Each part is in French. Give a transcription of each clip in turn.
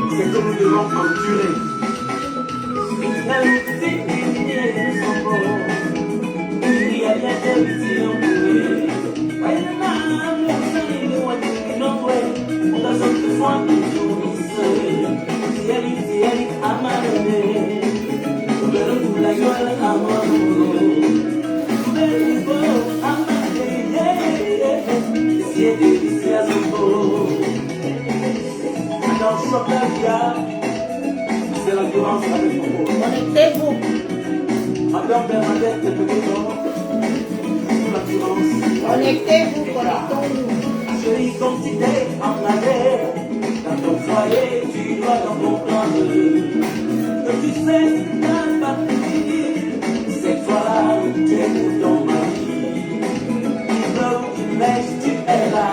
c'est que nous devons endurer. C'est la violence avec nous. Connectez-vous. Madame Bernadette de Pédégon, la violence. Connectez-vous, connectons-nous. Chérie, comme tu t'es emmenée, dans ton foyer, tu vas dans ton plan. Que tu sais, ta patrie, c'est toi-là, tu es pour ton mari. Il veut ou il laisse, tu es là.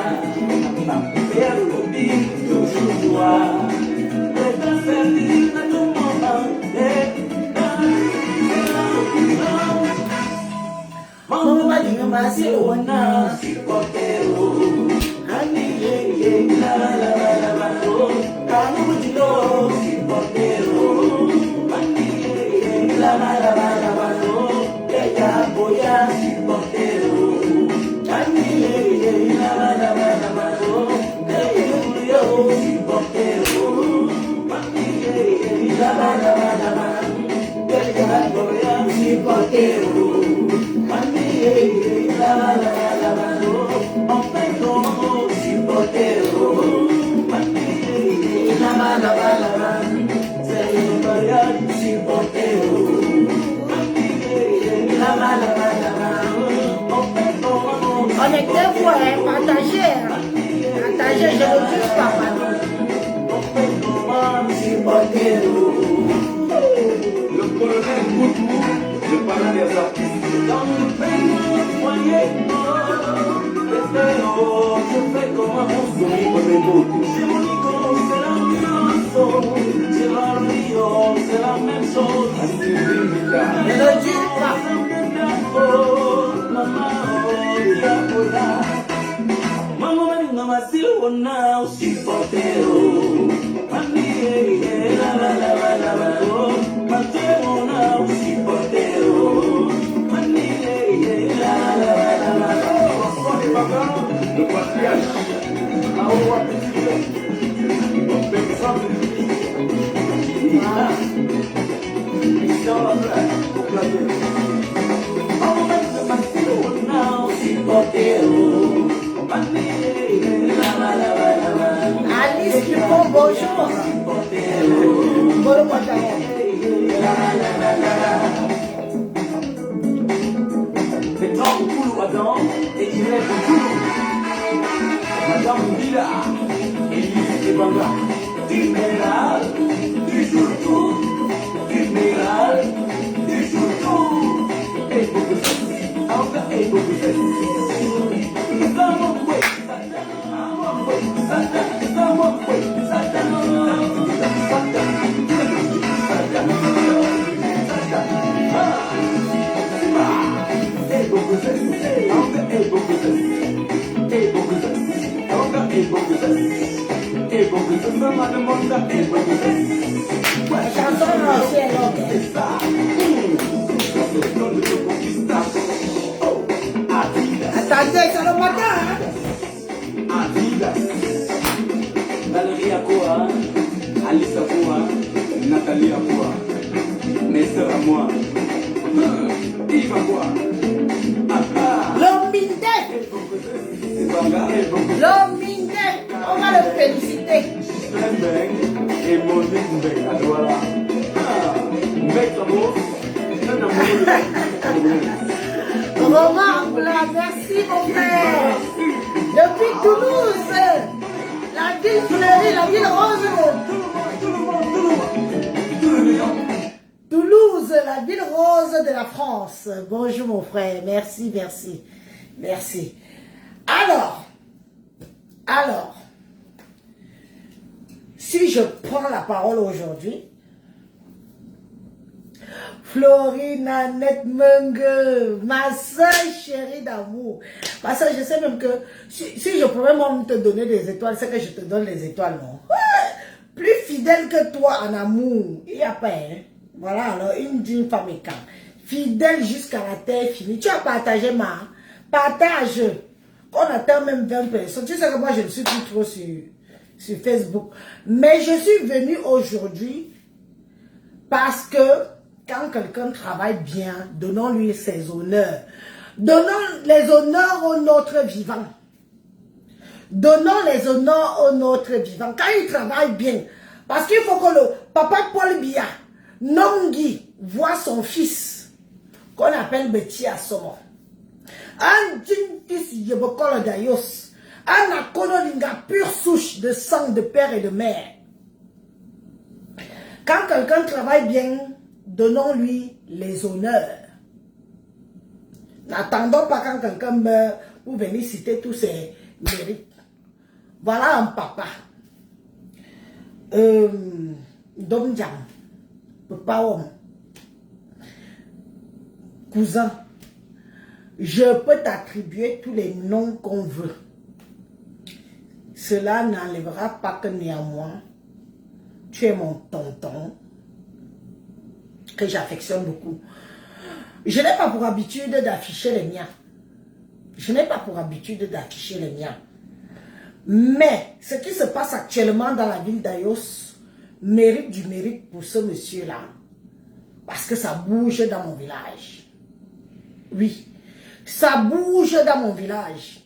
Ma père oublie toujours toi. Et ta famille à tout moment. Mama dinga wana sipotero ani ye la la la la la kanu jilo sipotero ani ye la la la la la ya boya sipotero ani ye la la la la la yo sipotero ani ye la la la la la ya boya sipotero. Connectez-vous, partagez. Partagez, je ne touche pas. Le colonel Moutou, le parrain des artistes. Dans le pays, foyer, je fais comme un monstre. Chez mon icône, c'est la violence. Chez la Rio, c'est la même chose. Ne le dites pas. Maman, supportero. La la la la la la. Mateo, supportero. La la la la la. Le patriarche. Alice Dupont, bonjour. Bonjour, c'est grand boulot Adam et il est boulot. Madame Bila, Élise et Banga, du méral, du jour du méral, du jour et beaucoup de choses, encore et beaucoup de choses. Attendez, c'est le matin. Valérie Akoa, Alice Akoa, Nathalie Akoa, mes soeurs à moi, Yves Akoa, L'homme Mindé. L'homme Mindé. On va le féliciter. Et mon Mbek, voilà. Mbek, Romain Akoula, merci mon frère. Depuis Toulouse, la ville fleurie, la ville rose. Toulouse, la ville rose de la France. Bonjour mon frère, merci, merci, merci. Alors, si je prends la parole aujourd'hui, Florine Annette Mungue, ma soeur chérie d'amour. Parce que je sais même que si je pouvais même te donner des étoiles, c'est que je te donne les étoiles, non? Plus fidèle. fidèle que toi en amour, il n'y a pas, hein. Voilà, alors, une digne femme est calme. Fidèle jusqu'à la terre finie. Tu as partagé ma. Partage. On atteint même 20 personnes. Tu sais que moi, je ne suis plus trop sur Facebook. Mais je suis venue aujourd'hui parce que quand quelqu'un travaille bien, donnons-lui ses honneurs. Donnons les honneurs aux nôtres vivants. Donnons les honneurs aux nôtres vivants. Quand il travaille bien, parce qu'il faut que le papa Paul Biya, Nongi, voit son fils, qu'on appelle Betty Assomo. Un fils Yebokolo Dayos, un Akonolinga pure souche de sang de père et de mère. Quand quelqu'un travaille bien, donnons-lui les honneurs. N'attendons pas quand quelqu'un meurt pour venir citer tous ses mérites. Voilà un papa. Domjam, papa homme, cousin. Je peux t'attribuer tous les noms qu'on veut. Cela n'enlèvera pas que néanmoins, tu es mon tonton, que j'affectionne beaucoup. Je n'ai pas pour habitude d'afficher les miens. Je n'ai pas pour habitude d'afficher les miens. Mais ce qui se passe actuellement dans la ville d'Ayos mérite du mérite pour ce monsieur-là. Parce que ça bouge dans mon village. Oui, ça bouge dans mon village.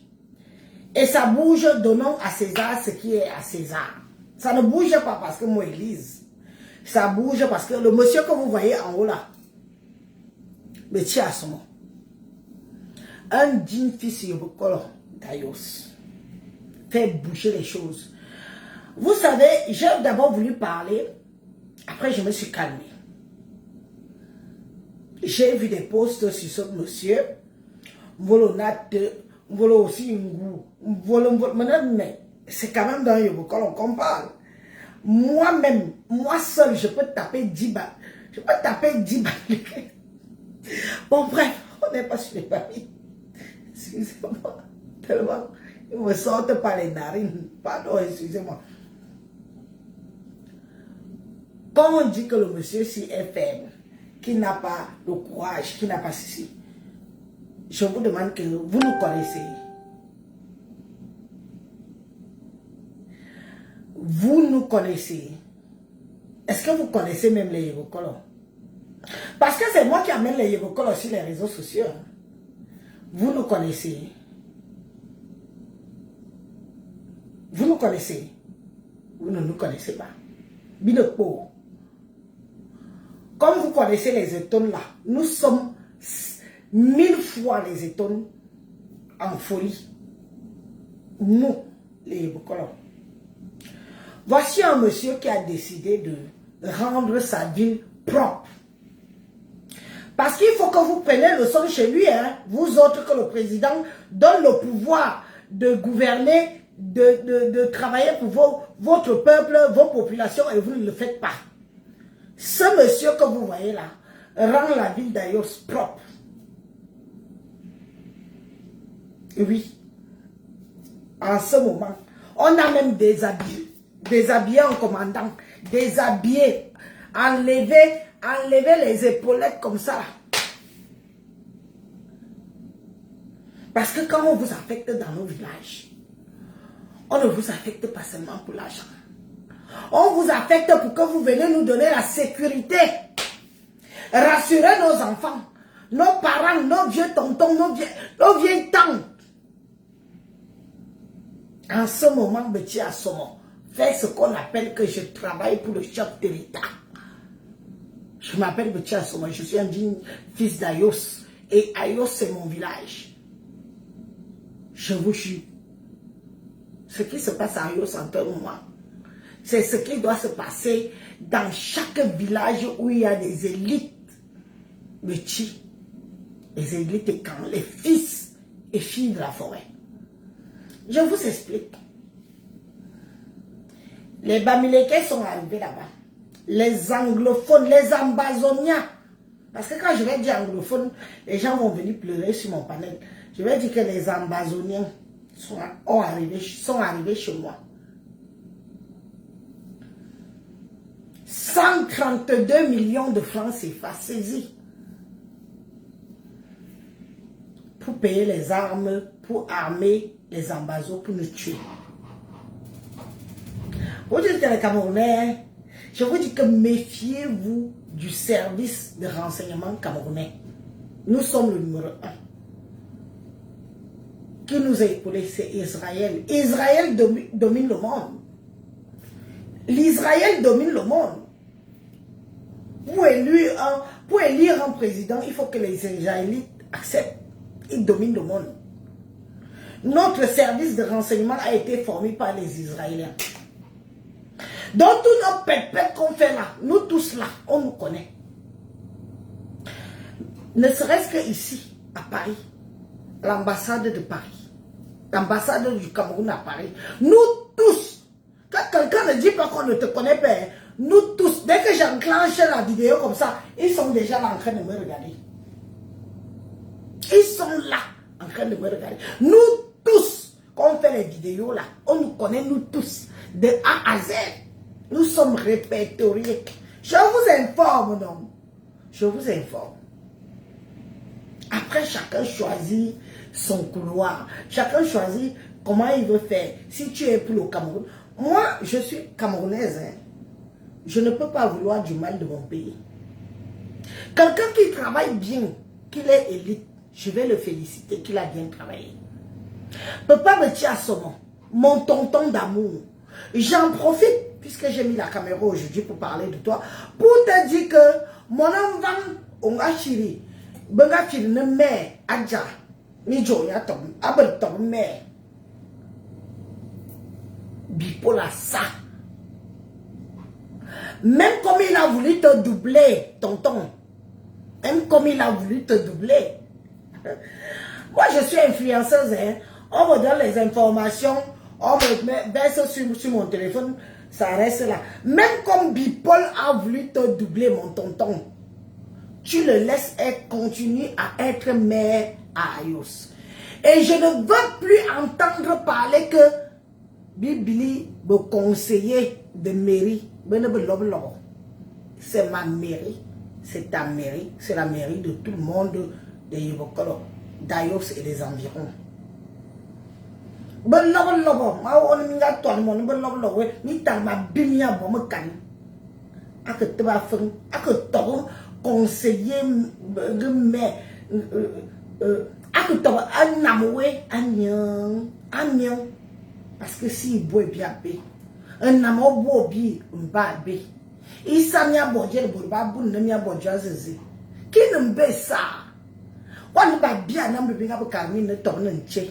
Et ça bouge, donnons à César ce qui est à César. Ça ne bouge pas parce que moi, Élise. Ça bouge parce que le monsieur que vous voyez en haut là, Betty Assomo, un digne fils Yobokolo d'Ayos, fait bouger les choses. Vous savez, j'ai d'abord voulu parler, après je me suis calmée. J'ai vu des posts sur ce monsieur, Volonat, Volo aussi mais c'est quand même dans Yobokolo qu'on parle. Moi-même, moi seul, je peux taper 10 balles. Je peux taper 10 balles. Bon, bref, on n'est pas sur les familles. Excusez-moi, tellement, ils me sortent par les narines. Pardon, excusez-moi. Quand on dit que le monsieur si est faible, qu'il n'a pas le courage, qu'il n'a pas ceci, je vous demande que vous nous connaissez. Vous nous connaissez. Est-ce que vous connaissez même les Yebokolo? Parce que c'est moi qui amène les Yebokolo sur les réseaux sociaux. Vous nous connaissez. Vous nous connaissez. Vous ne nous connaissez pas. Binopo. Comme vous connaissez les étones là, nous sommes 1000 fois les étones en folie. Nous, les Yebokolo. Voici un monsieur qui a décidé de rendre sa ville propre. Parce qu'il faut que vous preniez le son chez lui, hein, vous autres que le président donne le pouvoir de gouverner, de travailler pour votre peuple, vos populations, et vous ne le faites pas. Ce monsieur que vous voyez là rend la ville d'Ayos propre. Oui. En ce moment, on a même déshabillé en commandant, déshabillé, enlever les épaulettes comme ça. Parce que quand on vous affecte dans nos villages, on ne vous affecte pas seulement pour l'argent. On vous affecte pour que vous veniez nous donner la sécurité. Rassurer nos enfants, nos parents, nos vieux tontons, nos vieilles tantes. En ce moment, Betty Assomo fait ce qu'on appelle que je travaille pour le chef de l'État. Je m'appelle Betty Assomo, je suis un digne fils d'Ayos. Et Ayos, c'est mon village. Je vous jure. Ce qui se passe à Ayos en ce moment, c'est ce qui doit se passer dans chaque village où il y a des élites. Betty, les élites et quand les fils et filles de la forêt. Je vous explique. Les Bamileke sont arrivés là-bas. Les anglophones, les ambazoniens. Parce que quand je vais dire anglophone, les gens vont venir pleurer sur mon panel. Je vais dire que les ambazoniens sont arrivés chez moi. 132 millions de francs CFA saisis pour payer les armes, pour armer les ambazos, pour nous tuer. Vous dites les Camerounais, je vous dis que méfiez-vous du service de renseignement camerounais. Nous sommes le numéro 1. Qui nous a épaulé, c'est Israël. Israël domine le monde. L'Israël domine le monde. Pour élire un président, il faut que les Israélites acceptent. Ils dominent le monde. Notre service de renseignement a été formé par les Israéliens. Donc tous nos pètes qu'on fait là, nous tous là, on nous connaît. Ne serait-ce que ici, à Paris, l'ambassade de Paris, l'ambassade du Cameroun à Paris, nous tous, quand quelqu'un ne dit pas qu'on ne te connaît pas, nous tous, dès que j'enclenche la vidéo comme ça, ils sont déjà là en train de me regarder. Ils sont là en train de me regarder. Nous tous, quand on fait les vidéos là, on nous connaît nous tous, de A à Z. Nous sommes répertoriés. Je vous informe, non? Je vous informe. Après, chacun choisit son couloir. Chacun choisit comment il veut faire. Si tu es pour le Cameroun. Moi, je suis camerounaise. Hein. Je ne peux pas vouloir du mal de mon pays. Quelqu'un qui travaille bien, qu'il est élite, je vais le féliciter qu'il a bien travaillé. Papa Betia Somo, mon tonton d'amour, j'en profite, puisque j'ai mis la caméra aujourd'hui pour parler de toi, pour te dire que mon enfant, on a chiri, benga chiri ne me adja, ni joya tom, abel tom me, bipolar ça. Même comme il a voulu te doubler, tonton, même comme il a voulu te doubler. Moi, je suis influenceuse, hein. On me donne les informations, on me verse sur mon téléphone, ça reste là. Même comme Bipol a voulu te doubler, mon tonton, tu le laisses continuer à être maire à Ayos. Et je ne veux plus entendre parler que Bibili me conseiller de mairie. C'est ma mairie, c'est ta mairie, c'est la mairie de tout le monde de Yvokolo, d'Ayos et des environs. Ben lobo, ma on minga ton mon ben lobo, ni ta ma bimia bo me kan. Ak te ba feng, ak to conseiller de mais ak to anamwe anyang parce que si boy bien bé. Un amour beau bi mbabe. Isa mia bodje le borba bu ne mia bodja zeze. Qui ne mbe ça? On ba bien na mbe nga bu karmi ne to ne nche.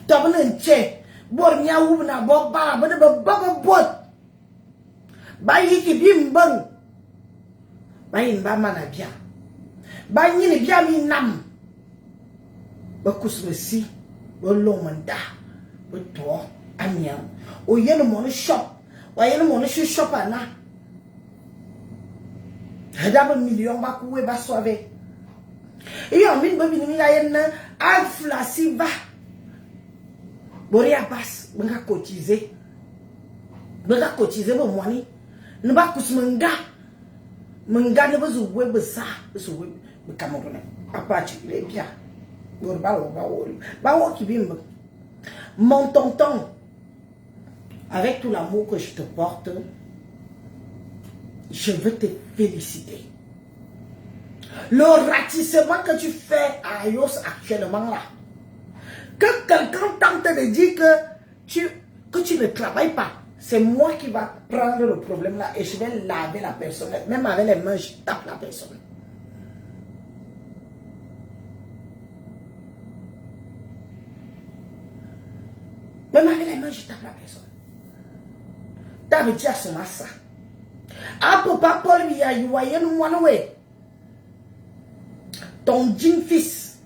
To ne nche. Bor mia wu na bo ba ba ne ba bot. Ba yi ki bi mbang. Ba yin ba mana bien. Ba ni bien mi nam. Ba kusmesi. Ba long manda. Ba to anya. O yene mon shop. Wa yene mon shop ana. Hada million ba kuwe ba soave. E yo min ba bini ya yene inflation va. Boria pass benga cotiser. Benga cotiser bo money. Ne ba kusmenga. Menga ne ba zuwe ba sa, zuwe ba Cameroun. Apache le bien. Borba ba wo ki bimba. Mon tonton, avec tout l'amour que je te porte, je veux te féliciter. Le ratissement que tu fais à Ayos actuellement là, que quelqu'un tente de dire que tu ne travailles pas, c'est moi qui va prendre le problème là et je vais laver la personne. Même avec les mains, je tape la personne. Même avec les mains, je tape la personne. T'as dit à son massa. Ah, papa Paul, il y a eu un moine. Ton jean fils.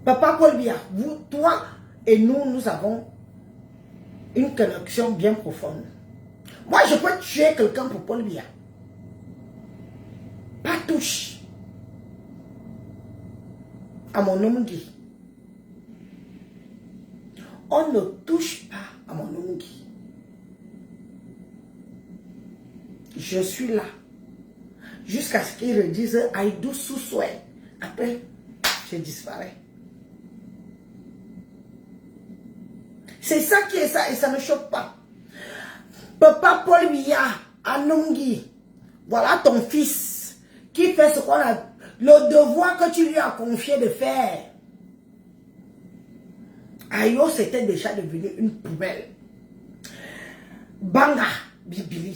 Papa Paul, vous, toi et nous avons une connexion bien profonde. Moi, je peux tuer quelqu'un pour Paul Biya. Pas touche à mon homme dit. On ne touche pas à mon ongi. Je suis là. Jusqu'à ce qu'ils redisent I do sous souhait. Après, je disparais. C'est ça qui est ça et ça ne choque pas. Papa Paul Biya, Anungi, voilà ton fils qui fait ce qu'on a, le devoir que tu lui as confié de faire. Ayo, c'était déjà devenu une poubelle. Banga, Bibili.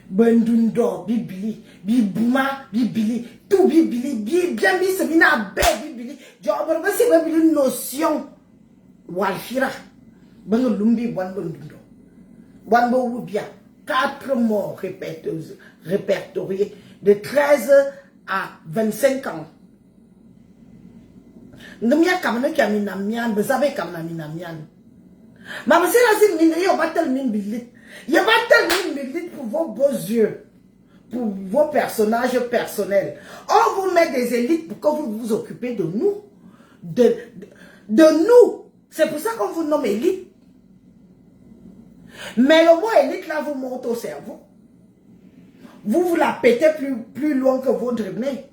Bendundo, Bibili. Bibouma, Bibili. Tout Bibili. Bien mis, c'est une abeille, Bibili. J'aurais c'est une notion. Walfira. Bango Lumbi, Wan Bendundo. Wan Boubia. 4 morts répertoriés de 13 à 25 ans. Ndomia kamane ki amina mian, bezabe kamina mian. Maman c'est la zine mine, yo batel mine bilit. Yo batel mine bilit pour vos beaux yeux, pour vos personnages personnels. On vous met des élites pour que vous vous occupez de nous. De nous. C'est pour ça qu'on vous nomme élite. Mais le mot élite là vous monte au cerveau. Vous la pétez plus loin que votre nez.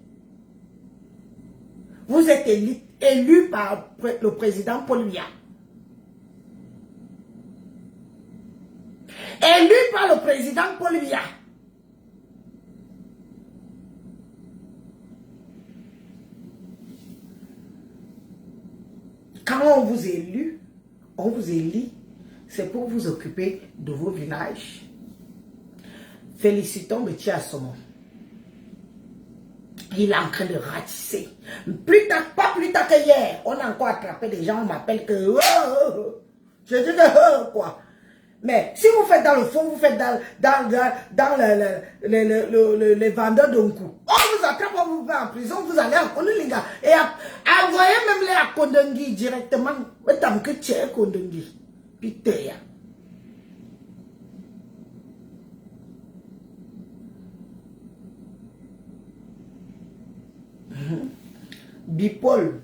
Vous êtes élite. Élu par le président Paul Biya. Élu par le président Paul Biya. Quand on vous élit, c'est pour vous occuper de vos villages. Félicitons le Tiassomo. Il est en train de ratisser. Pas plus tard que hier, on a encore attrapé des gens, on m'appelle que... je dis que... quoi. Mais si vous faites dans le fond, vous faites dans les vendeurs d'un coup. On vous attrape, on vous met en prison, vous allez en Kondolinga. Et envoyez même les à Kondongi directement. Mais tant que tu es Kondongi. Putain. Bipol.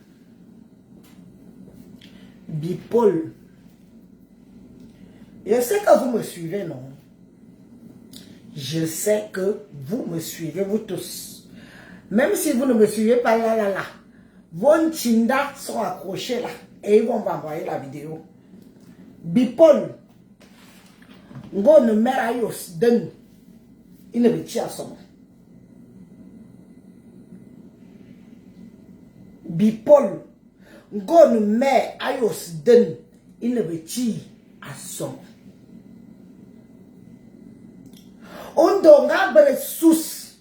Je sais que vous me suivez, non? Je sais que vous me suivez, vous tous. Même si vous ne me suivez pas là. Vos Nchinda sont accrochés là. Et ils vont m'envoyer la vidéo. Bipol. Ngo ne merayos den. Il ne retient à son. Bipol, Gon me ayos den, il ne veut à son. On donga bere sous.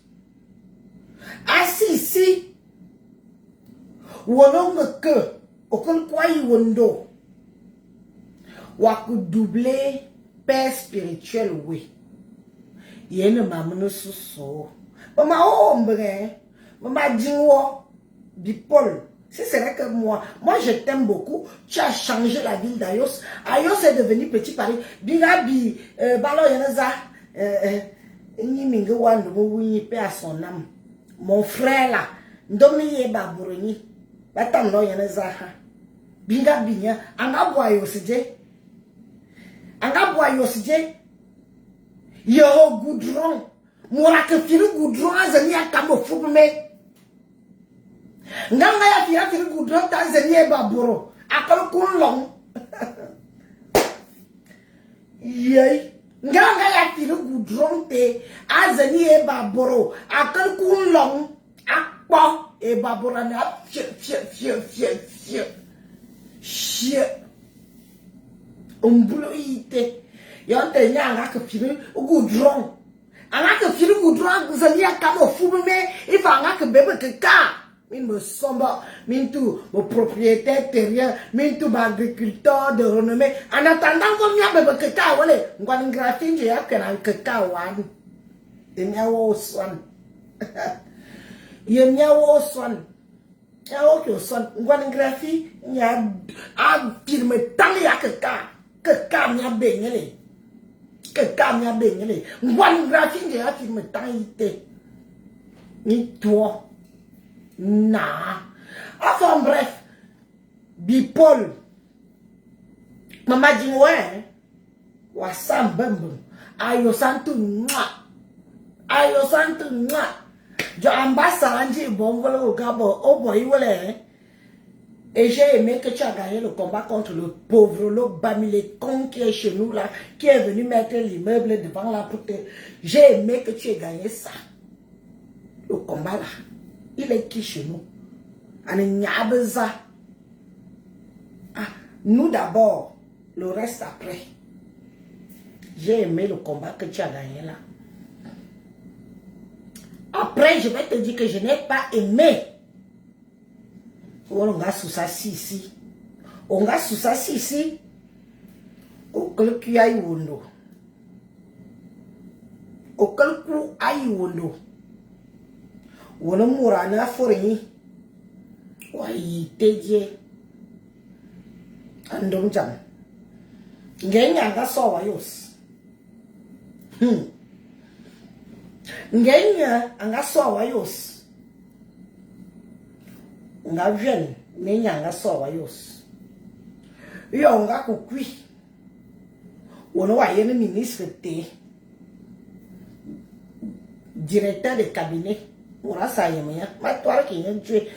Assis ici, wonon que, aucun quoi y wondo. Waku doubler père spirituel, oui. Yene mamano sous. Maman, ombre, maman, dis-moi. Bipol, si c'est vrai que moi je t'aime beaucoup, tu as changé la ville d'Ayos. Ayos est devenu petit Paris. Binabi, balo yenaza, paix à son âme. Mon frère là, ndomi ye baburoni, batam no yenaza. Binabi, anga boyos je, yo goudron, moi que filu goudron, azani a kamo fume. Nganga ya fiya firi goudron Tanzanie baboro akal kun long yey nganga ya firi goudron te azanie baboro akal kun long akpo e babora na fie umbulo ite yonte nyanga ka firi goudron anga ka firi goudron azanie kamo fume ifa anga ka bebe ka Min me somba, min tout, mon propriétaire terrien, min tout, mon agriculteur de renommée. En attendant qu'on y a bébé cacao, allez, on va une graphine, j'ai appris un cacao, et n'y a pas swan. Il n'y a pas swan. Il n'y a pas swan. On va une graphine, il y a un film, tant il y a cacao, n'y a baigné. Cacao, n'y a baigné. On va une graphine, j'ai un film, tant il était. Ni toi. Nah. Enfin bref. Bipol. Maman dit ouais. Wassam bambam. Ayo santu mwa. Ayo santo mwa. Jo ambassadeur bon voilà au Gabon. Oh boy, voilà. Et j'ai aimé que tu as gagné le combat contre le pauvre, le Bamilécon qui est chez nous là, qui est venu mettre l'immeuble devant la porte. J'ai aimé que tu aies gagné ça. Le combat là, il est qui chez nous? Nous d'abord, le reste après. J'ai aimé le combat que tu as gagné là. Après, je vais te dire que je n'ai pas aimé. On a sous ça ici. On a sous ça ici. Au calcul aïe wondo. Au calcul aïe wondo. On a mourana forni. Wai teje. Andom jam. Ngenya nga sawa yos. Ngenya nga sawa yos. Nga jeune, menya nga sawa yos. Yo nga kukui. Wono wa yene ministre te. Directeur de cabinet. Mura sa yemenya. Ma toara ki nyen tue.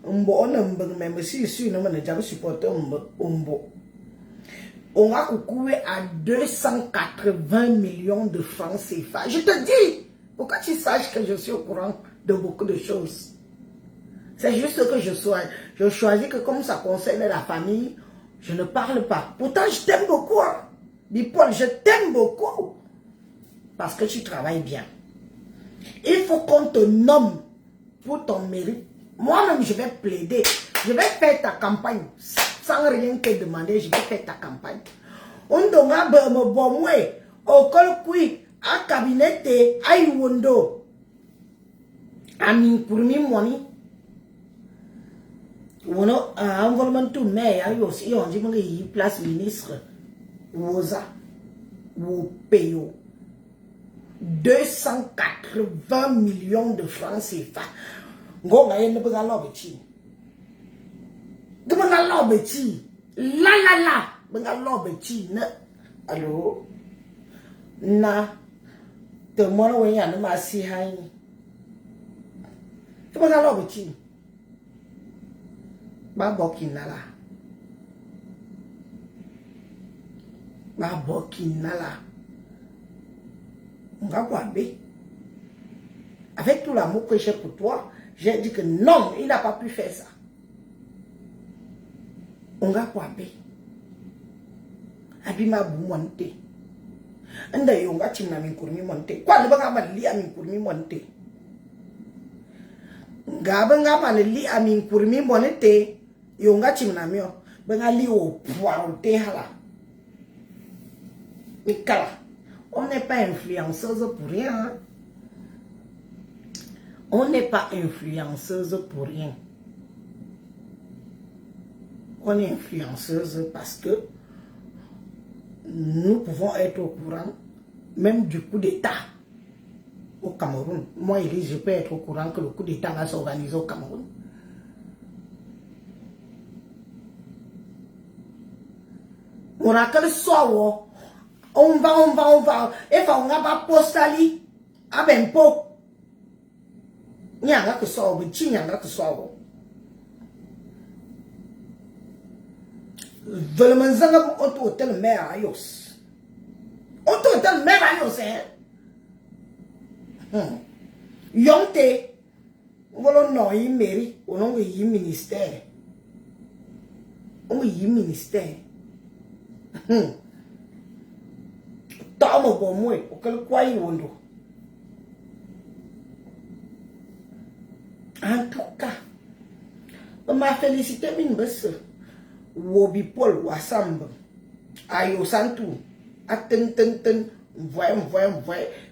Mbo on mbeng même si ici no me jabe supporter mbo. On a coucoué à 280 millions de francs CFA. Je te dis, pour que tu saches que je suis au courant de beaucoup de choses. C'est juste que je choisis que comme ça concerne la famille, je ne parle pas. Pourtant, je t'aime beaucoup. Hein. Bipol, je t'aime beaucoup. Parce que tu travailles bien. Il faut qu'on te nomme pour ton mérite. Moi-même, je vais plaider. Je vais faire ta campagne. Sans rien te demander, je vais faire ta campagne. On donne me bon way. Au col qui, à cabinet, à Iwondo. Amin pour mi money. On a un environnement tout, mais il y a aussi, on dit que il y a place ministre. Woza. Ou payo. 280 millions de francs CFA. Ngonga yene benga lobeti. Benga lobeti. La. Benga lobeti na. Allo. Na. Te mwana wenya na masi hai. Benga lobeti. Ba boki nala. Ba boki nala. On va voir B. Avec tout l'amour que j'ai pour toi, j'ai dit que non, il n'a pas pu faire ça. On va voir B. Abima bu monte. Anda yonga chimna min kurmi monte. Kwa liba ngama li amin kurmi monte. Ngaba ngama li amin kurmi monte. Yonga chimna mio. Benga li o pouvoir o te hala. Mikala. On n'est pas influenceuse pour rien. On n'est pas influenceuse pour rien. On est influenceuse parce que nous pouvons être au courant même du coup d'État au Cameroun. Moi, je peux être au courant que le coup d'État va s'organiser au Cameroun. On a quel soir. On va. Et on va postali. Ah ben, po. Nyanga que ça, nyanga que ça. Velemanzanga on hôtel mère ayos. On hôtel mère ayos, hein. Yonte. On non y mairie, on y ministère. On y ministère. Tamo bon moi, auquel quoi y wondo. En tout cas, on m'a félicité min besse. Wobi Paul Wassambe. Ayo Santou. Atten. Voyons.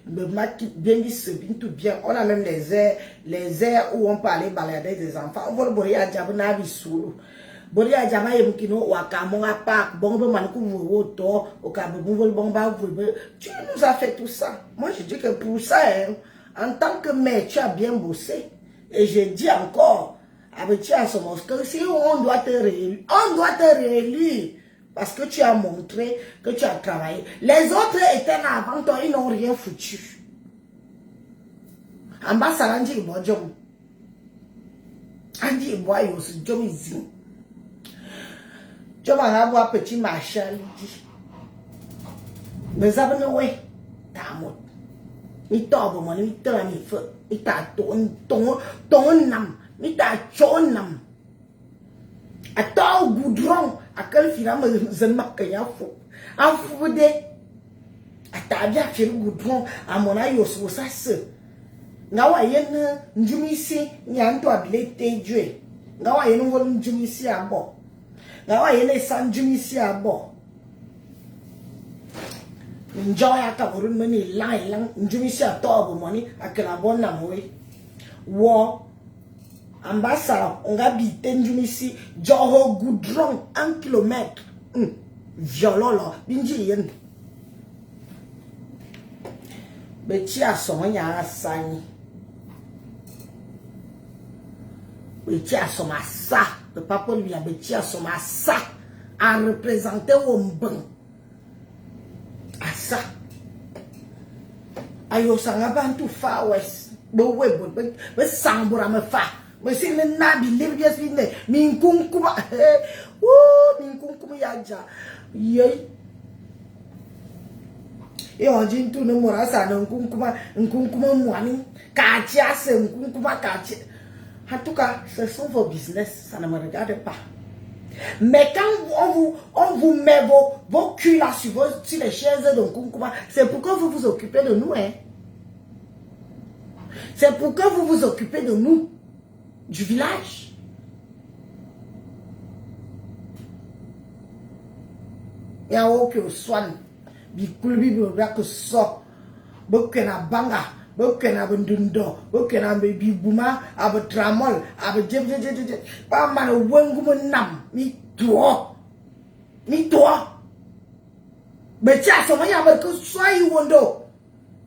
Me maquille bien dit ce bien. On a même les airs où on parlait balader des enfants. On va le boire à Diabona Bissou. Bodi a jama yemkino wakamonga park bongo manku voto au kabou bomba. Tu nous as fait tout ça. Moi je dis que pour ça hein, en tant que mère tu as bien bossé et je dis encore avec tu as son que si on doit te réélire parce que tu as montré que tu as travaillé. Les autres étaient là avant toi, ils n'ont rien foutu. ambassador anji bo jom anji bo ayo su jom izin jom anga bo petit marshal di mais abne we tamot mi tobo mo mi tra mi fo mi ta ton nam mi ta chon nam atau goudron akal fira ma zen makanya fo afu de atabia fira goudron amona yo so sase ngawa yen njumisi nyanto abilete jwe ngawa yen wol njumisi abo ngawa yen san njumisi abo enjoy akaburun mani lang njumisi atobo moni akala bona mowe wo ambassador nga bite njumisi joho goudron 1 kilomètre viololo binji yen beti asonya asani beti asoma ça le papa lui a beti asoma ça a représenter au mbon à ça ayo sanga bantu far west bo webo be sambura me fa me sin na bi libias bi ne min kunkuma min kunkuma yaja yey e on jintu no morasa no kunkuma mwani ka tia se kunkuma ka tia. En tout cas, ce sont vos business, ça ne me regarde pas. Mais quand on vous met vos culs là sur les chaises de Kunkuma, c'est pour que vous vous occupez de nous, hein. C'est pour que vous vous occupez de nous, du village. Il y a aucun soin. Bikulbi que ça. Bokena banga. Bokena bundundo, bokena baby buma, aba tramol, aba je pa mana wengu nam, mi toi. Betia so manya ba ko swai wondo.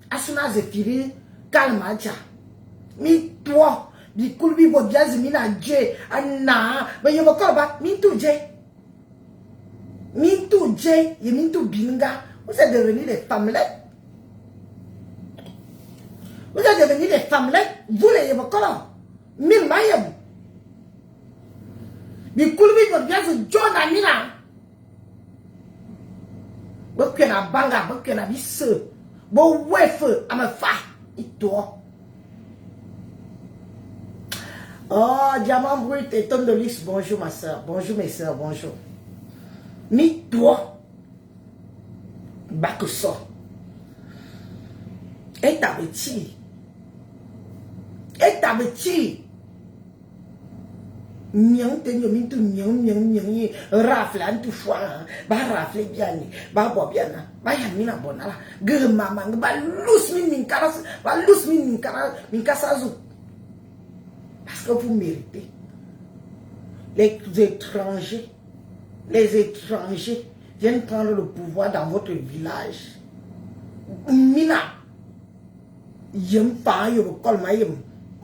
Asuna ze firi kalmaja. Mi toi, bi kulbi bo biazi mina je, ana, ba yemo ko ba mi tu je, ye mi tu binga. Vous êtes devenus des femmelettes. Vous êtes devenus des femmelettes, vous les yébokola. Mille mayem. Bi kulbi bo biazi John Amina. Bokena banga, bokena bisse. Bo wefe, amafa. Ito. Oh, diamant brut et tonne de lys. Bonjour ma soeur. Bonjour mes soeurs. Bonjour. Mi toi. Bakuso. Et ta bêtise. Et ta bêtise. Miang tenyo mintu miang rafle antu fwa ba rafle biani ba bo biana ba yamina bonala ge mama ba lus min karas ba lus min kasazu parce que vous méritez. Les étrangers viennent prendre le pouvoir dans votre village. Mina yem pa yo kol mayem.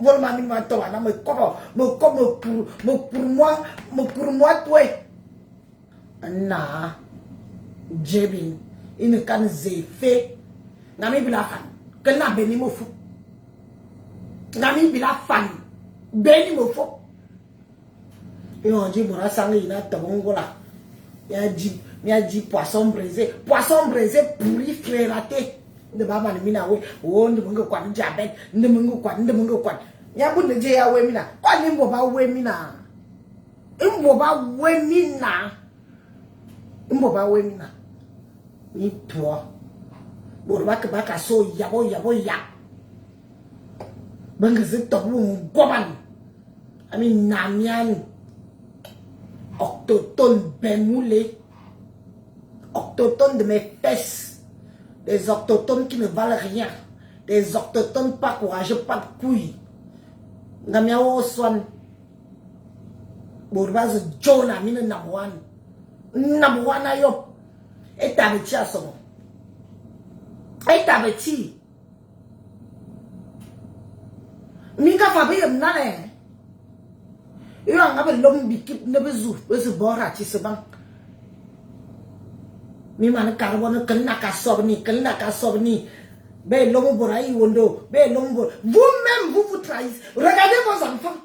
Volma min ma to na me pour moi toi. Na jebin in kan zefe na mi bila fan. Que na beni mo fu. Na mi bila fan. Beni mo fu. Et on dit mora sang ina tabongola. Ya dit poisson braisé pourri frératé. De baba ni mina we o ndi mungo kwa njabet ndi mungo kwa ya bu je ya we mina kwa ni mbo ba we mina ni to bo ba ka so ya banga zito bu goban ami namian octotone bemoulé octotone de mes fesses. Des autochtones qui ne valent rien. Des autochtones pas courageux, pas de couilles. Namiao swan. Bourbaze Jonah mine namwan. Namwan ayop. Et t'avais-tu à son. Et t'avais-tu. Minga fabi nane. Yo ngabe lombi kip nebezu. Bezu bora ci sebang. Mi mana carbone kena kasob ni Vous-même, vous vous trahissez. Regardez vos enfants.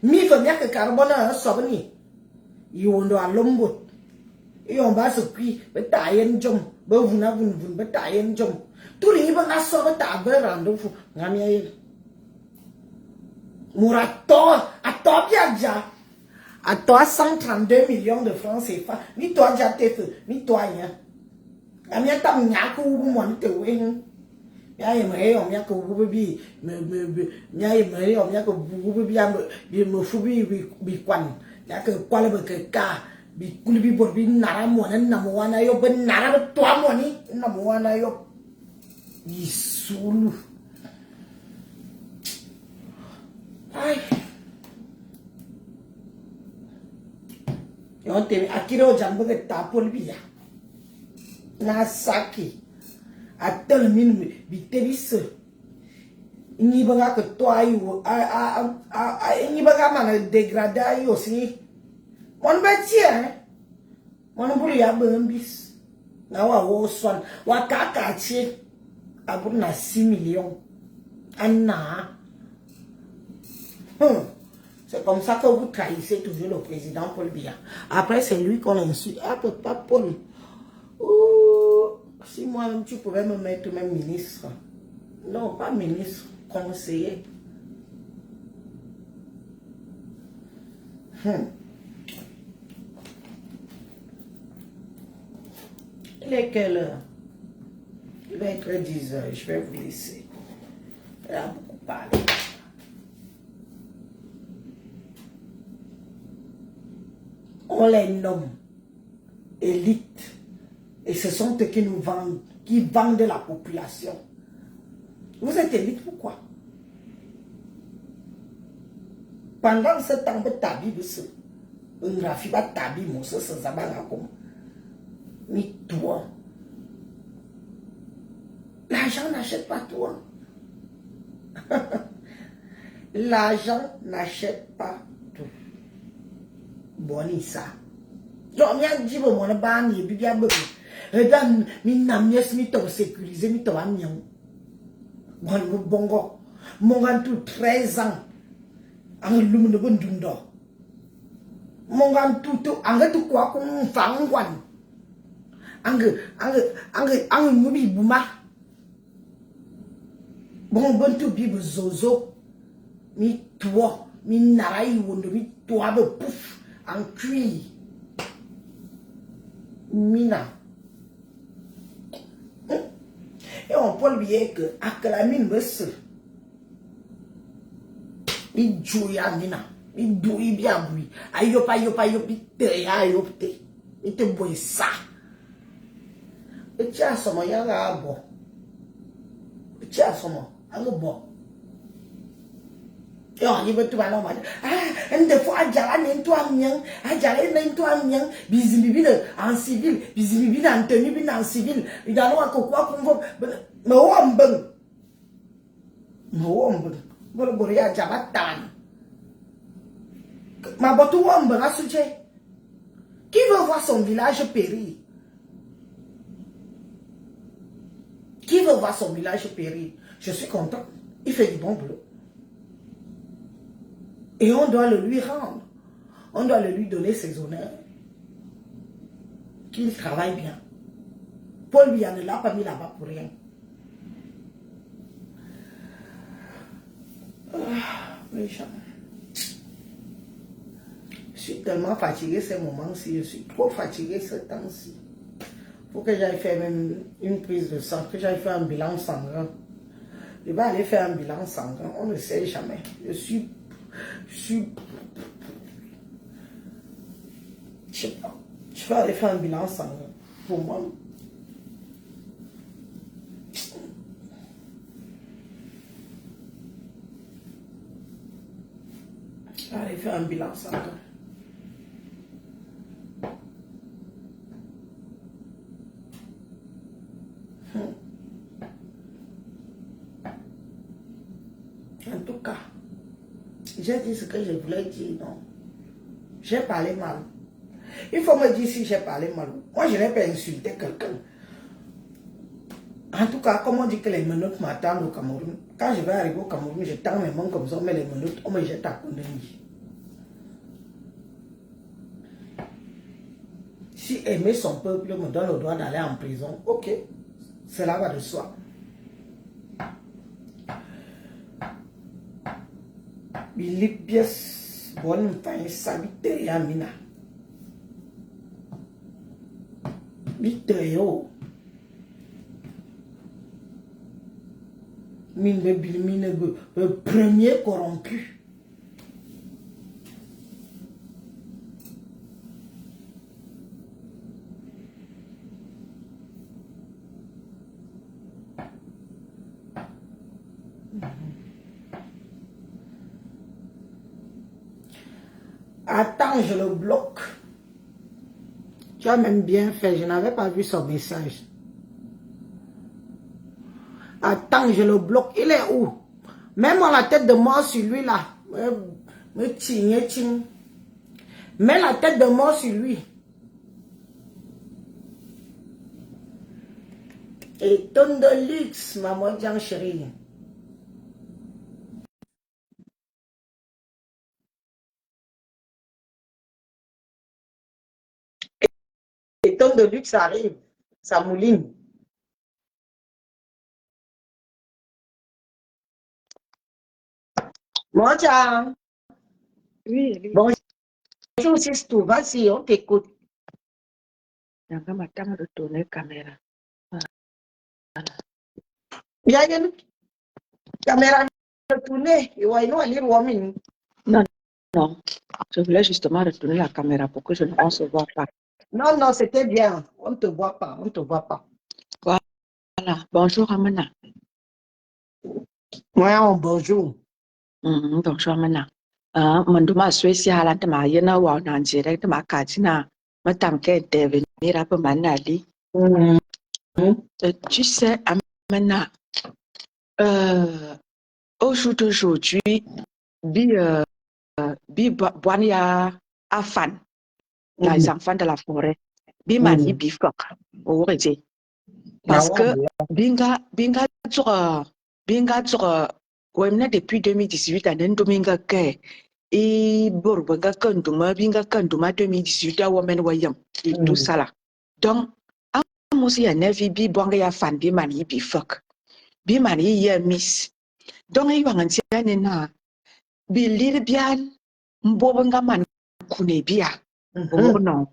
Mi famia que carbona sobni. Yondo alombot. Yon ba se qui, betayen jom, bevuna vun betayen jom. Tout les bons à sauver ta berando fou. Ngamia Mourato, à toi bien déjà. À toi 132 millions de francs CFA. Ni toi déjà t'es feu, ni toi rien. Ngamia tam nyaku mon te wing. Ya yemre on ya ko bubi ya yemre on ya ko bubi ya me fubi bi kwan ya ko kwala be ka bi kulbi bor bi nara mo na mo wana yo ben nara to mo ni na mo wana yo isulu ay yo te akiro jambo ke tapol bi ya na saki atel min bitelis ni banga que toi yo ni banga mana dégradé yo si mon betia mon bulu ya bambis na wo son wa kakachi abuna 6 millions anna c'est comme ça que vous trahissez toujours le président Paul Biya. Après c'est lui qu'on insulte. Ah pas Paul. Si moi-même tu pouvais me mettre même ministre. Non, pas ministre, conseiller. Il est quelle heure? Il va être 10 heures, je vais vous laisser. Il a beaucoup parlé. On les nomme élite. Et ce sont eux qui nous vendent, qui vendent la population. Vous êtes élite, pourquoi? Pendant ce temps, vous tabi, vous rafi ba tabi, vous se zabanga comme. Mais toi, l'argent n'achète pas toi. L'argent n'achète pas tout. Bon, ça. Donc, il y a dit, bon, on a banni, puis il y a beaucoup. Regarde, mi namyes mi to sécurisé mi to amion. Bon bongo. Mon gan tout 13 ans. Ang lum de bon dundo. Mon gan tout ang tout quoi qu'on fangwan. Ang mubi buma. Bon tout bibu zozo. Mi toi, mi narai wondo mi toi be pouf en cuir. Mina. Et on peut oublier que à la mine besse, il joue à mina, il douille bien bruit. Ayopa, il te boit ça. Et tu as son moyen à bon. Tu as son moyen à bon. Et on y va tout à l'heure. Ah, une fois, j'allais toi mien, j'allais toi mien, bisimibi en civil, bisimibi en tenue en civil. Il a l'eau quoi qu'on va. Mais on ben. Boria Jabatan. Ma botou on ben à sujet. Qui veut voir son village périr? Qui veut voir son village périr? Je suis content. Il fait du bon boulot. Et on doit le lui rendre. On doit le lui donner ses honneurs. Qu'il travaille bien. Paul Biya ne l'a pas mis là-bas pour rien. Je suis tellement fatigué ces moments-ci. Je suis trop fatigué ce temps-ci. Il faut que j'aille faire même une prise de sang. Que j'aille faire un bilan sanguin. Je vais aller faire un bilan sanguin. On ne sait jamais. Je sais pas. Je vais aller faire un bilan sanguin. Pour moi. Je vais aller faire un bilan sanguin. j'ai dit ce que je voulais dire, non. J'ai parlé mal. Il faut me dire si j'ai parlé mal. Moi, je n'ai pas insulté quelqu'un. En tout cas, comme on dit que les menottes m'attendent au Cameroun, quand je vais arriver au Cameroun, je tends mes mains comme ça, on met les menottes, on me jette à Kondeni. Si aimer son peuple me donne le droit d'aller en prison, ok, cela va de soi. Bilipies, bonne femme, sabite ya mina. Bite yo. Mine le premier corrompu. Attends, je le bloque. Tu as même bien fait, je n'avais pas vu son message. Attends, je le bloque. Il est où? Mets-moi la tête de mort sur lui là. Mets la tête de mort sur lui. Et tonne de luxe, maman Jean chérie. Et tonne de luxe arrive. Ça mouline. Moi, Jean. Oui, Bonjour, Sistou. Vas-y, on t'écoute. Nanga matanga retourner caméra. Il y a une caméra retournée. Il va y avoir une woman. Non, non. Je voulais justement retourner la caméra pour que je ne se voit pas. Non, non, c'était bien. On ne te voit pas, on ne te voit pas. Voilà. Bonjour, Amana. Ouais, bonjour. Bonjour, Amana. Manduma Suècia, Halante Mayena, ou en direct, ma katina, ma tamke intervenir à peu manali. Tu sais, Amana, au jour d'aujourd'hui, bi Boania Afan, les enfants de la forêt, bi mani bifok, au rédit. Parce que binga wemna depuis 2018 anen dominga ke et borbanga kanduma binga kanduma 2018 a women wayam et tout ça là. Donc amosi ya nevi bi bonga ya fan bi mani bi fuck. Bi mani ya miss. Donc i wanganti na bi lir bian mbobanga man kune bia. Oh non.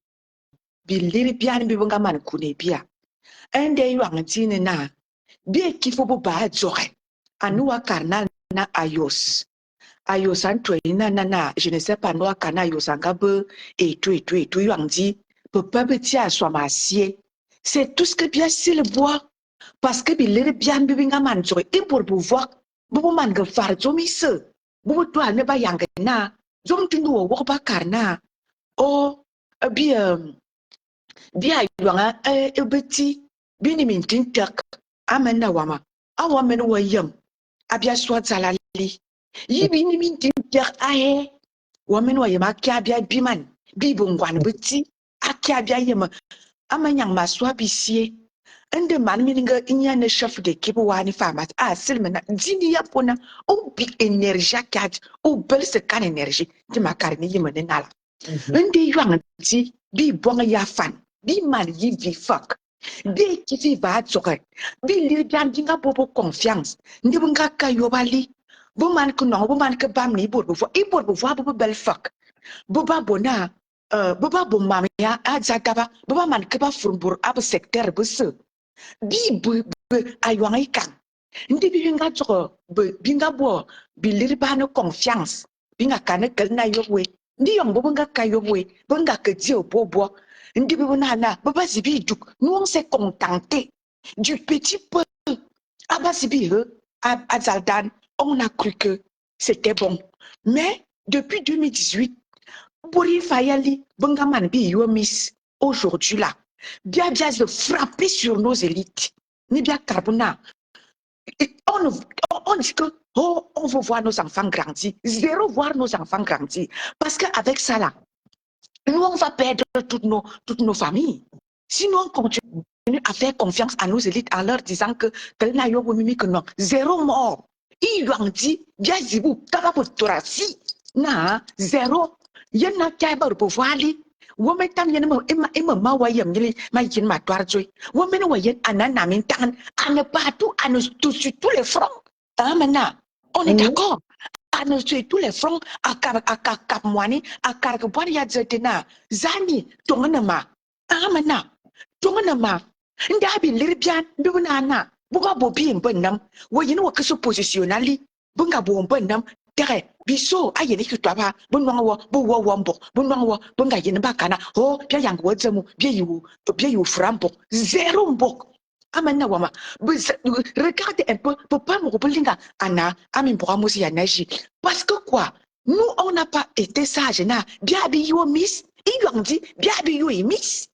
Bi lir bian bi bonga man kune bia. Un day wanganti na bien qu'il faut pas jouer. Anua karna na ayos. Ayos antoina na je ne sais pas noa karna ayos angabe et tout yang dit papa petit à soi massier. C'est tout ce que bien c'est le bois parce que il est bien bibinga man jouer et pour pouvoir bubu man ga far zomi se bubu to ne ba yang na zom tu no wo ba karna o bien ayuanga ebeti bini mintin tak amena wama awamen wayam abia swatsalali yibi ni mintin tak ahe wamen wayam akia bia biman bibongwan beti akia bia yema amanyang maswa bisie ende man mininga inya ne chef de kibu wani fama silmena dini yapona o bi energie kat o bel se kan energie di makarni yema ne nala ende yuang ti bi bonga ya fan bi man yi vi fuck bi kifi va tsoke bi li dan dinga bobo confiance ndi bunga kayo bali bu man ko no bu man ko bam ni bo bo bel fuck bu ba bona bu ba bo mam ya azataba bu ba man ko ba furbur ab secteur bu se bi bu aywan ikan ndi bi nga tsoke binga bo bi li ba no confiance binga kana kel na yowe ndi yong bo nga kayo we bunga ke dio bobo ndi bi na baba zibi duk nous on s'est contenté du petit peu abasibi azaldan on a cru que c'était bon mais depuis 2018 Bori Fayali bunga bi yo miss aujourd'hui là bien de frapper sur nos élites ni bien carbona on dit que oh, on veut voir nos enfants grandir. Zéro voir nos enfants grandir. Parce qu'avec ça, là, nous, on va perdre toutes nos familles. Sinon, on continue à faire confiance à nos élites en leur disant que non, zéro mort. Ils ont dit, bien si vous, zéro. Il y en a qui ont pouvoir aller. Women tam yen ma wayam yeli ma yin ma twar joy. Women wayen anana min tan ane partout ane sur tous les fronts. Amana, on est d'accord. Ane sur tous les fronts à kap moani à karkabani ya zetena. Zani tonganama. Amana. Tonganama. Ndabi lirbian bibunana. Buga bobi mbonam. Wayen wa keso positionnali. Bunga bo mbonam. Tere, biso ayene kitwaba bunwango buwo wombo bunwango bunga yene bakana oh bia yang wozemu bia yu frambo zéro mbok amana wama regardez un peu papa mo bolinga ana amin pour amosi ya naji parce que quoi nous on n'a pas été sage na bia bi yo miss ils ont dit bia bi yo miss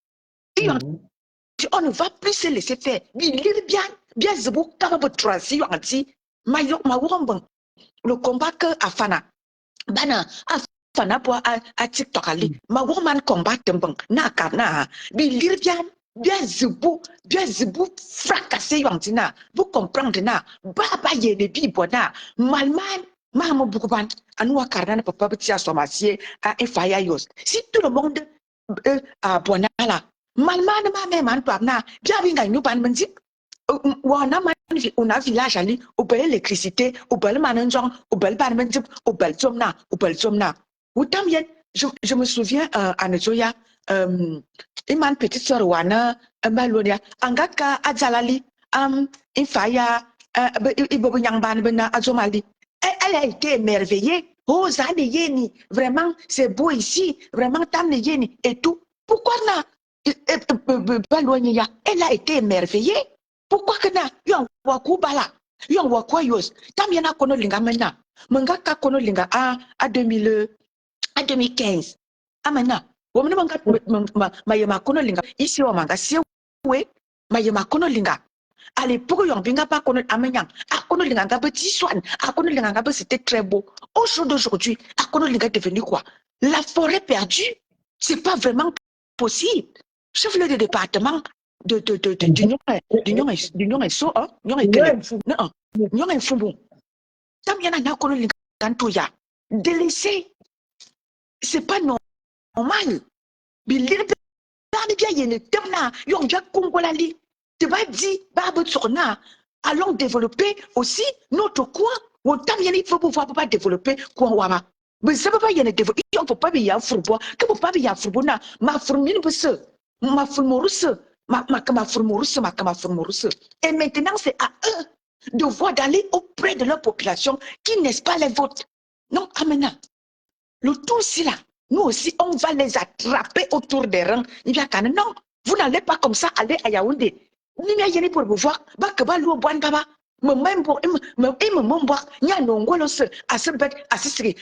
ils ont dit on ne va plus se laisser faire bi lire bien zebu kaba bo transi ont dit ma wombo le combat que Afana, Bana, Afana pour à TikTok ali, ma woman combat tembang, na karna, bilir bien zebou, fracassé yantina, vous comprenez na, baba ye de bibona, malman, maman bouban, à nous à karna papa petit à somacier, à efayayos. Si tout le monde à bonala, malman ma même en parna, bien vinga nous ban menzik. On a village ali, au bel électricité, au bel mananjong, au bel barmenjip, au bel somna. Autant bien, je me souviens à Nezoya, une petite soeur wana, balonia, angaka adjalali, infaya, ibobanyang bana azomali. Elle a été émerveillée. Oh, Zane Yeni, vraiment, c'est beau ici, vraiment, Tam Yeni et tout. Pourquoi na, elle a été émerveillée. Pourquoi que na yon waku bala yon wakwa yos tam yana kono linga mena manga ka kono linga à 2015 amena womne manga mayema kono linga ici wa manga si we mayema kono linga à l'époque yon binga pas kono amenyang a kono linga nga petit soin a kono linga nga c'était très beau au jour d'aujourd'hui a kono linga devenu quoi la forêt perdue c'est pas vraiment possible chef le département d'union et so union et télé non union et fumbu tam yana na kono linganto ya délaissé c'est pas normal bilir bien yene temna yon ja kongola li te va di babu tsona allons développer aussi notre coin on tam yana il faut pouvoir pas développer coin wama mais ça peut pas yene développer on peut pas bien furbo que peut pas bien furbo na ma furmine buse ma furmorus et maintenant, c'est à eux de voir d'aller auprès de leur population qui n'est pas les vôtres. Non, amena. Le tout ici là, nous aussi, on va les attraper autour des rangs. Non, vous n'allez pas comme ça aller à Yaoundé. Ni mia yeni pour vous voir, ba que ba lo boan baba. Me même pour me boire, nya nongolo se, à ce bête, à ce sri,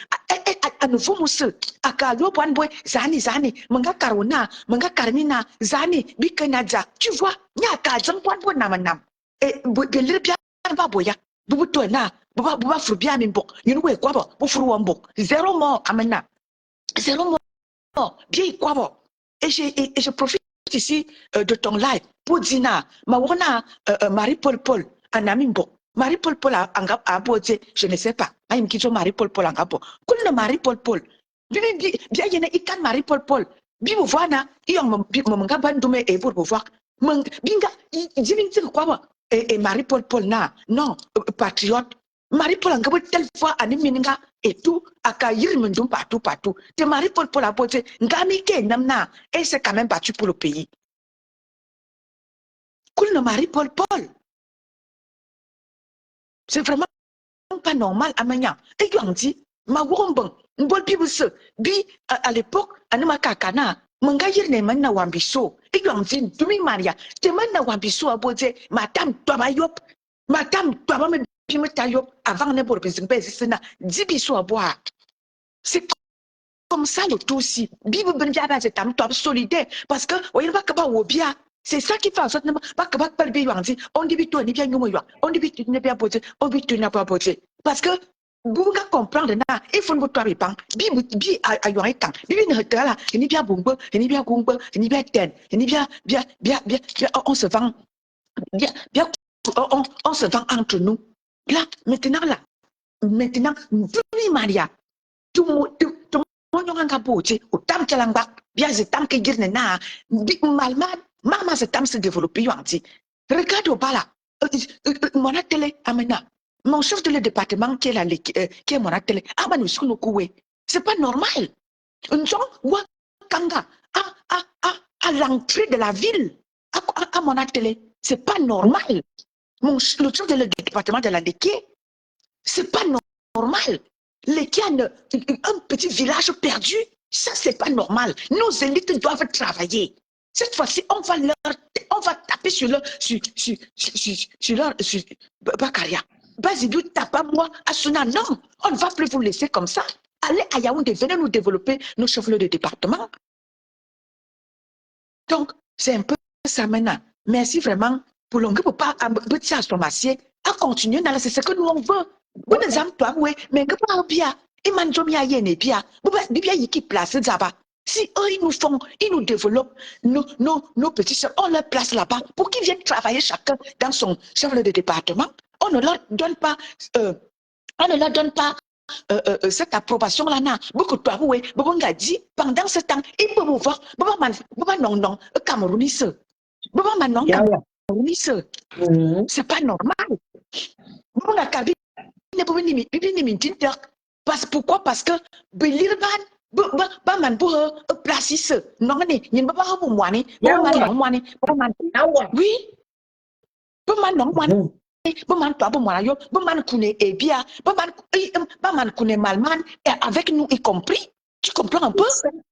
à nouveau mousse, à kalo boan boy, zani, manga karona, manga karmina, zani, bikenadza. Tu vois, nya kadzang boan boy namanam. Et belir bien ba boya, bubu toena, buba frubia mimbok, yunu quoi bo, bu fruambok, zéro mort amena, zéro mort, bien quoi bo. Et je profite ici de ton live pour dire ma wana Marie-Paul anamimbo Marie-Paul anga abote je ne sais pas aim kizo Marie-Paul anga bo kulna Marie-Paul bien yena ikan Marie-Paul bi vous voir na yong manga bandume et pour voir binga jivin quoi ba et Marie-Paul na non patriote Marie-Paul anga bo telle fois animinga et tout aka yirmendum partout te Marie-Paul abote ngami ke namna et c'est quand même battu pour le pays. Cool Marie-Paul. C'est vraiment pas normal à Magnan. Et on dit, ma wombon, m'bol pibus, bi à l'époque, anima kakana, mangayir ne manna wambiso. Et on dit, Dumi Maria, te manna wambiso à beauté, madame Tobayop, madame Tobame Pimetayop, avant ne pour pesina, dibiso à boire. C'est comme ça le tout aussi. Bible Benjaba, c'est un top solidaire. Parce que, voyez pas que pas ou bien, C'est ça qui fait en sorte que on dit que tu n'es bien on dit que tu n'es bien posé, on dit que tu n'es pas posé. Parce que vous comprendre na il faut que tu répand bi ayo ai kan bi ne là ni bien bombe ni bien gombe ni bien ten ni bien on se vend bien on se vend entre nous là maintenant oui Maria tu nganga boje o tam kelangba bien je tam ke girne na bi malman mama se tam se développer yanti regarde au bas là mon télé amena mon chef de le département qui est là qui est mon télé amanu sunu kuwe c'est pas normal nous wa kanga à l'entrée de la ville à mon télé c'est pas normal le chef de le département de la Léké c'est pas normal. Les qui ont un petit village perdu, ça c'est pas normal. Nos élites doivent travailler. Cette fois-ci, on va taper sur leur Bakaria. Bazidou tape à moi, à Suna. Non, on ne va plus vous laisser comme ça. Allez à Yaoundé, venez nous développer nos chefs-lieux de département. Donc, c'est un peu ça maintenant. Merci vraiment pour l'on ne peut pas à continuer dans c'est ce que nous on veut. Bon exemple, toi, oui, mais que pas bien. Et manjomia yene bien. Bien qui place là-bas. Si eux, ils nous développent nos petits soeurs, on leur place là-bas pour qu'ils viennent travailler chacun dans son chef de département. On ne leur donne pas, cette approbation-là. Beaucoup de toi, oui, beaucoup de dit, pendant ce temps, ils peuvent voir, non, Camerounais, c'est pas normal. Bon, la cabine, pourquoi? Parce que Belirban, man pour place ici. Non, il ne pas pour moi, oui, man, Boman toi bomana yo boman kune ebia boman kune malman avec nous y compris. Tu comprends un peu?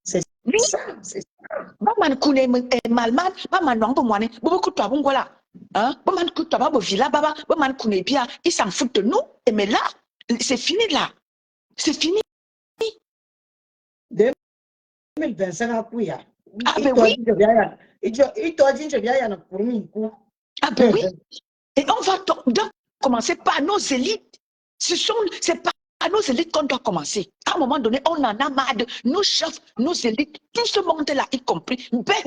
C'est oui ça, c'est ça. Boman kune malman boman non bomane bobo toi bongola hein boman toi babo villa baba boman kune ebia ils s'en foutent de nous et mais là c'est fini là. C'est fini. 2025 à Kouya. Ah ben oui. Il t'a dit je viens pour nous. Ah ben oui. Et on va donc commencer par nos élites. C'est pas à nos élites qu'on doit commencer. À un moment donné, on en a marre de nos chefs, nos élites, tout ce monde-là, y compris. Parce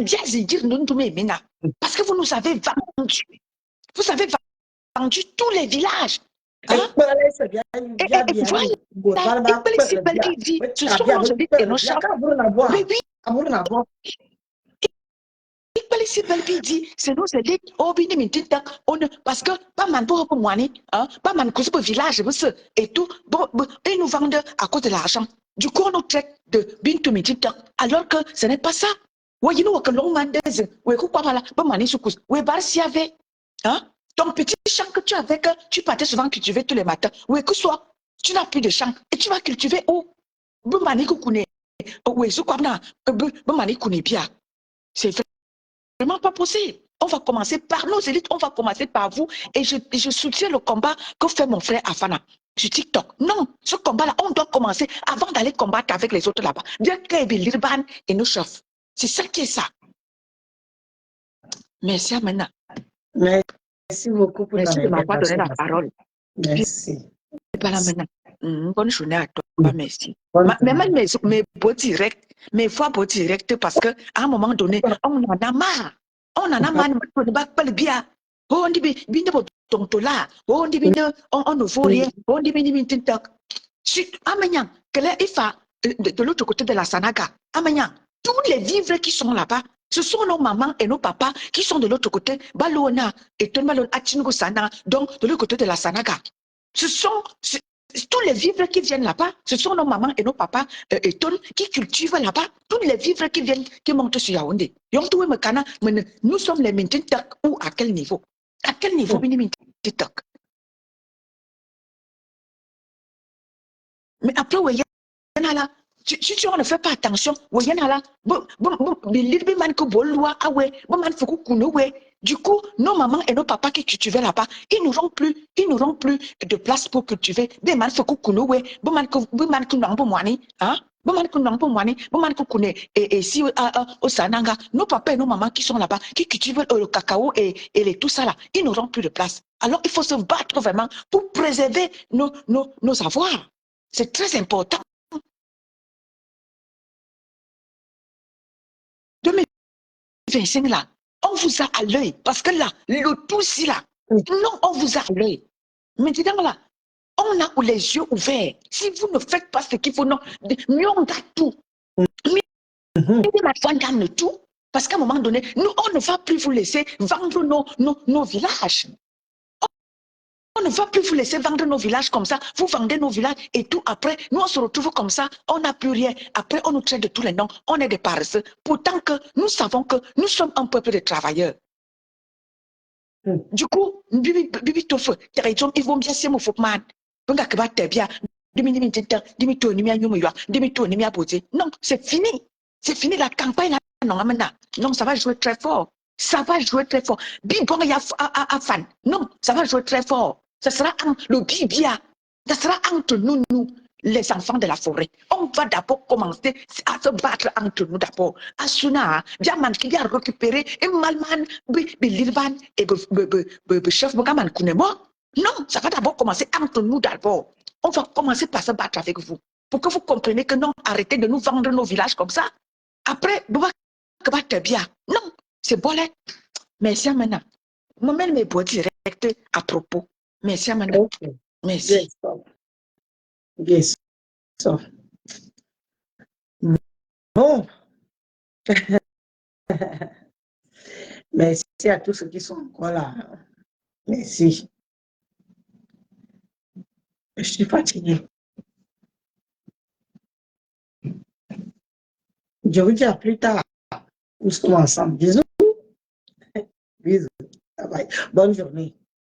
que vous nous avez vendu. Vous avez vendu tous les villages. Hein? Et voilà, dit, ce sont nos élites et nos chefs. Mais oui. C'est nos élites parce que pas man pour moi pas man pour village et tout ils nous vendent à cause de l'argent du coup on nous traite de bintou mitita alors que ce n'est pas ça voyez nous que l'on mande ouais quoi voilà pas mané soukous ouais bar si avait hein ton petit champ que tu avais que tu partais souvent cultiver tous les matins ouais que soit tu n'as plus de champ et tu vas cultiver où bon mané koukouné ouais sou quoi na bon mané kouné bien c'est vraiment pas possible. On va commencer par nos élites, on va commencer par vous. Et je soutiens le combat que fait mon frère Afana sur TikTok. Non, ce combat-là, on doit commencer avant d'aller combattre avec les autres là-bas. Bien que l'Irban et nos chefs. C'est ça qui est ça. Merci maintenant. Merci beaucoup pour merci de m'avoir donné la parole. Merci. C'est pas là maintenant. Bonne journée à toi, merci. Mais même mes beaux directs, mes fois beaux directs, parce qu'à un moment donné, on en a marre. On en a marre, on ne va pas le bien. On dit, là, on dit, on ne vaut rien, on dit, Amagnan, de l'autre côté de la Sanaga, Amagnan, tous les vivres qui sont là-bas, ce sont nos mamans et nos papas qui sont de l'autre côté, Balona et Tonmalon Achingo Sana, donc de l'autre côté de la Sanaga. Ce sont tous les vivres qui viennent là-bas, ce sont nos mamans et nos papas et Ton qui cultivent là-bas, tous les vivres qui viennent, qui montent sur Yaoundé. Nous sommes les Mintintak ou à quel niveau? À quel niveau Mintintak? Mais après, si tu ne fais pas attention, Du coup, nos mamans et nos papas qui cultivaient là-bas, ils n'auront plus de place pour cultiver. Des man se kukunowe, boman kunambo mwani, hein? Boman kunambo mwani, boman kukune, et ici au Sananga, nos papas et nos mamans qui sont là-bas, qui cultivent le cacao et tout ça là, ils n'auront plus de place. Alors, il faut se battre vraiment pour préserver nos avoirs. C'est très important. 2025 là, on vous a à l'œil. Parce que là, le tout ici là, non, on vous a à l'œil. Maintenant là, on a les yeux ouverts. Si vous ne faites pas ce qu'il faut, non, mieux on a tout. Mieux tout. Parce qu'à un moment donné, nous, on ne va plus vous laisser vendre nos villages. On ne va plus vous laisser vendre nos villages comme ça. Vous vendez nos villages et tout. Après, nous, on se retrouve comme ça. On n'a plus rien. Après, on nous traite de tous les noms. On est des paresseux. Pourtant que nous savons que nous sommes un peuple de travailleurs. Du coup, bibi tofu, ils vont bien se mouvoir man. Donc, à t'es bien. Non, c'est fini. C'est fini la campagne. Non, ça va jouer très fort. Ça va jouer très fort. Bibon a fan. Non, ça va jouer très fort. Ça sera le bibia. Ça sera entre nous, les enfants de la forêt. On va d'abord commencer à se battre entre nous d'abord. Asuna, Diaman qui a récupéré et Malman, Bilirvan et chef Bogaman Kunemo. Non, ça va d'abord commencer entre nous d'abord. On va commencer par se battre avec vous. Pour que vous compreniez que non, arrêtez de nous vendre nos villages comme ça. Après, bien. Non, c'est bon là. Merci maintenant. Moi-même, mes bois direct à propos. Merci maintenant. Okay. Merci. Yes. So. Bon. Merci à tous ceux qui sont encore là. Merci. Je suis fatiguée. Je vous dis à plus tard. Nous sommes ensemble. Bisous. Bisous. Bye bye. Bonne journée.